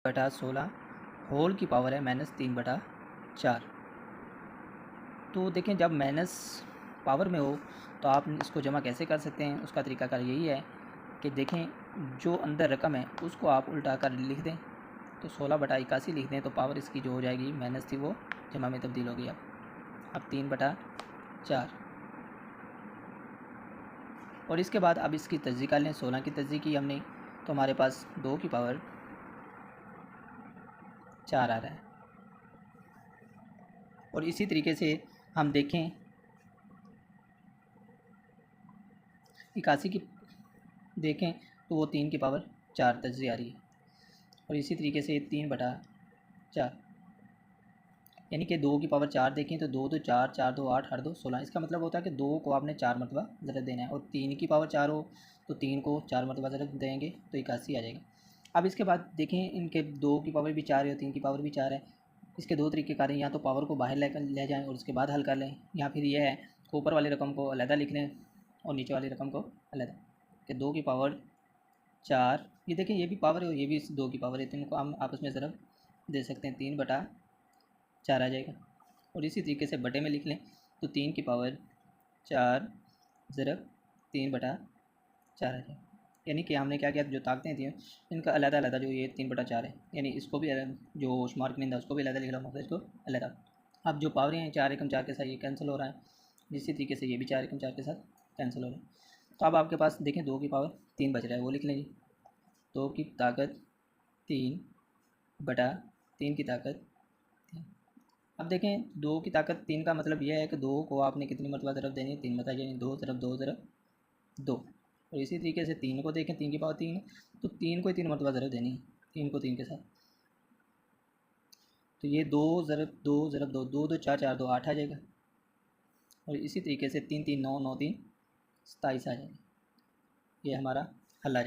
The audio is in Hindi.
बटा 16 होल की पावर है -3/4। तो देखें जब माइनस पावर में हो तो आप इसको जमा कैसे कर सकते हैं, उसका तरीकाकार यही है कि देखें जो अंदर रकम है उसको आप उल्टा कर लिख दें। तो 16/81 लिख दें तो पावर इसकी जो हो जाएगी माइनस थी वो जमा में तब्दील हो गई। अब 3/4 और इसके बाद अब इसकी तज्ज़ी कर लें। 16 की तज्ज़ी की हमने तो हमारे पास 2 की पावर 4 आ रहा है। और इसी तरीके से हम देखें 81 की देखें तो वो 3 की पावर 4 तज्ज़ी आ रही है। और इसी तरीके से 3/4 यानी कि 2 की पावर 4 देखें तो 2 2 4 4 2 8 8 2 16। इसका मतलब होता है कि 2 को आपने 4 मरतबा ज़रब देना है और 3 की पावर 4 हो तो 3 को 4 मरतबा ज़रब देंगे तो 81 आ जाएगा। अब इसके बाद देखें इनके 2 की पावर भी 4 है और 3 की पावर भी 4 है। इसके दो तरीके कार हैं, या तो पावर को बाहर ले जाएँ और उसके बाद हल कर लें, या फिर यह है कि ऊपर वाली रकम को अलहदा लिख लें और नीचे वाली रकम को अलहदा। कि 2 की पावर 4, ये देखें ये भी पावर है और ये भी 2 की पावर है, तो इनको हम आपस में ज़रब दे सकते हैं, 3/4 आ जाएगा। और इसी तरीके से बटे में लिख लें तो 3 की पावर 4 ज़रब 3/4 आ जाएगा। यानी कि हमने क्या किया, जो ताकतें थी इनका अलग-अलग जो ये 3/4 है, यानी इसको भी जो शुमार कनिंदा उसको भी अलग लिख रहा हूँ, इसको अलग। अब जो पावरें हैं 4 एकम 4 के साथ ये कैंसिल हो रहा है, इसी तरीके से ये भी 4 एकम 4 के साथ कैंसिल हो रहा है। तो अब आपके पास देखें 2 की पावर 3 बच रहा है, वो लिख लें जी। 2 की ताकत 3/3 की ताकत 3। अब देखें 2 की ताकत 3 का मतलब यह है कि 2 को आपने कितनी मरतबा ज़रब देनी है, 3 मरतबा, यानी 2 ज़रब 2 ज़रब 2। और इसी तरीके से 3 को देखें, 3 की पावर 3 है तो 3 को ही 3 मरतबा ज़रब देनी है, 3 को 3 के साथ। तो ये 2 ज़रब 2 ज़रब 2, 2 2 4 4 2 8 आ जाएगा। और इसी तरीके से 3 3 9 9 3 27 आ जाएगा। ये हमारा हल आ जाएगा।